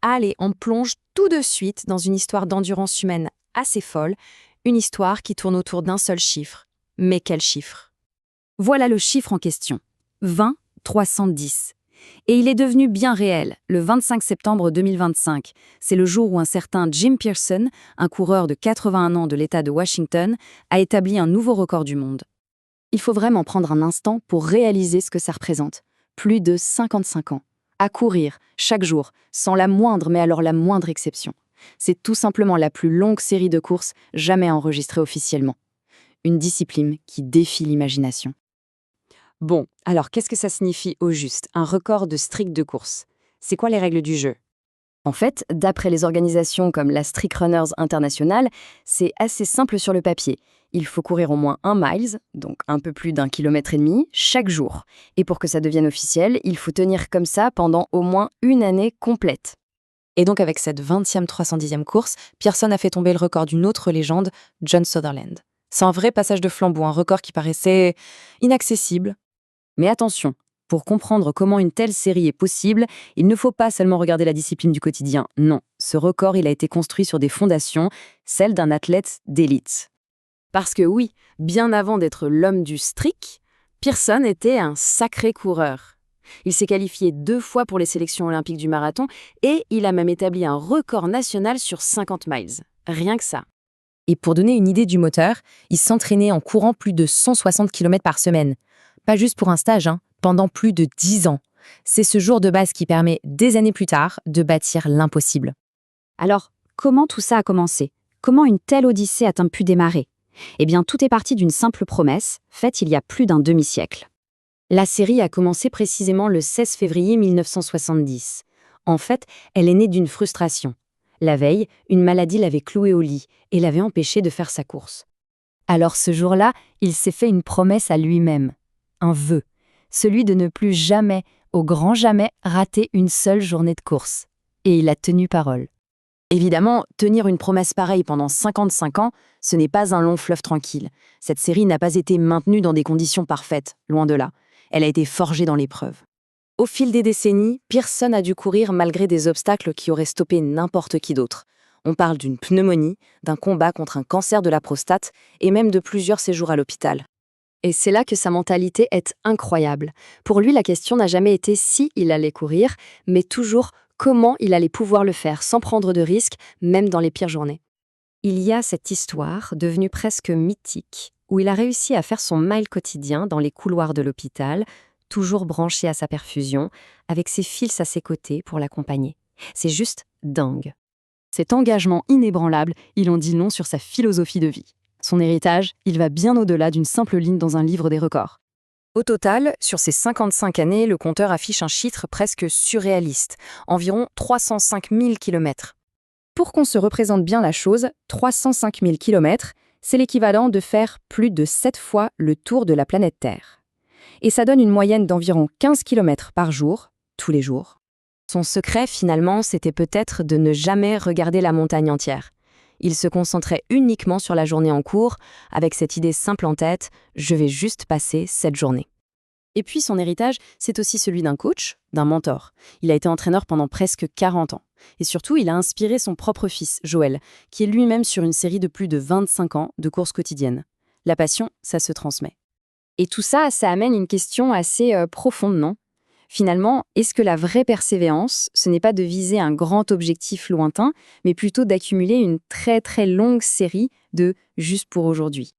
Allez, on plonge tout de suite dans une histoire d'endurance humaine assez folle, une histoire qui tourne autour d'un seul chiffre. Mais quel chiffre? Voilà le chiffre en question. 20 310. Et il est devenu bien réel, le 25 septembre 2025. C'est le jour où un certain Jim Pearson, un coureur de 81 ans de l'État de Washington, a établi un nouveau record du monde. Il faut vraiment prendre un instant pour réaliser ce que ça représente. Plus de 55 ans. À courir, chaque jour, sans la moindre, mais alors la moindre exception. C'est tout simplement la plus longue série de courses jamais enregistrée officiellement. Une discipline qui défie l'imagination. Bon, alors qu'est-ce que ça signifie au juste, un record de strict de course? C'est quoi les règles du jeu? En fait, d'après les organisations comme la Strict Runners International, c'est assez simple sur le papier. Il faut courir au moins 1 miles, donc un peu plus d'1,5 km, chaque jour. Et pour que ça devienne officiel, il faut tenir comme ça pendant au moins une année complète. Et donc avec cette 20e 310e course, Pearson a fait tomber le record d'une autre légende, John Sutherland. C'est un vrai passage de flambeau, un record qui paraissait inaccessible. Mais attention, pour comprendre comment une telle série est possible, il ne faut pas seulement regarder la discipline du quotidien. Non, ce record il a été construit sur des fondations, celles d'un athlète d'élite. Parce que oui, bien avant d'être l'homme du strict, Pearson était un sacré coureur. Il s'est qualifié 2 fois pour les sélections olympiques du marathon et il a même établi un record national sur 50 miles. Rien que ça. Et pour donner une idée du moteur, il s'entraînait en courant plus de 160 km par semaine. Pas juste pour un stage, pendant plus de 10 ans. C'est ce jour de base qui permet, des années plus tard, de bâtir l'impossible. Alors, comment tout ça a commencé? Comment une telle odyssée a-t-elle pu démarrer? Eh bien, tout est parti d'une simple promesse, faite il y a plus d'un demi-siècle. La série a commencé précisément le 16 février 1970. En fait, elle est née d'une frustration. La veille, une maladie l'avait cloué au lit et l'avait empêché de faire sa course. Alors ce jour-là, il s'est fait une promesse à lui-même. Un vœu. Celui de ne plus jamais, au grand jamais, rater une seule journée de course. Et il a tenu parole. Évidemment, tenir une promesse pareille pendant 55 ans, ce n'est pas un long fleuve tranquille. Cette série n'a pas été maintenue dans des conditions parfaites, loin de là. Elle a été forgée dans l'épreuve. Au fil des décennies, Pearson a dû courir malgré des obstacles qui auraient stoppé n'importe qui d'autre. On parle d'une pneumonie, d'un combat contre un cancer de la prostate et même de plusieurs séjours à l'hôpital. Et c'est là que sa mentalité est incroyable. Pour lui, la question n'a jamais été si il allait courir, mais toujours comment il allait pouvoir le faire sans prendre de risques, même dans les pires journées. Il y a cette histoire, devenue presque mythique, où il a réussi à faire son mile quotidien dans les couloirs de l'hôpital, toujours branché à sa perfusion, avec ses fils à ses côtés pour l'accompagner. C'est juste dingue. Cet engagement inébranlable, il en dit long sur sa philosophie de vie. Son héritage, il va bien au-delà d'une simple ligne dans un livre des records. Au total, sur ces 55 années, le compteur affiche un chiffre presque surréaliste, environ 305 000 km. Pour qu'on se représente bien la chose, 305 000 km, c'est l'équivalent de faire plus de 7 fois le tour de la planète Terre. Et ça donne une moyenne d'environ 15 km par jour, tous les jours. Son secret, finalement, c'était peut-être de ne jamais regarder la montagne entière. Il se concentrait uniquement sur la journée en cours, avec cette idée simple en tête, je vais juste passer cette journée. Et puis son héritage, c'est aussi celui d'un coach, d'un mentor. Il a été entraîneur pendant presque 40 ans. Et surtout, il a inspiré son propre fils, Joël, qui est lui-même sur une série de plus de 25 ans de courses quotidiennes. La passion, ça se transmet. Et tout ça, ça amène une question assez profonde, non ? Finalement, est-ce que la vraie persévérance, ce n'est pas de viser un grand objectif lointain, mais plutôt d'accumuler une très très longue série de « juste pour aujourd'hui »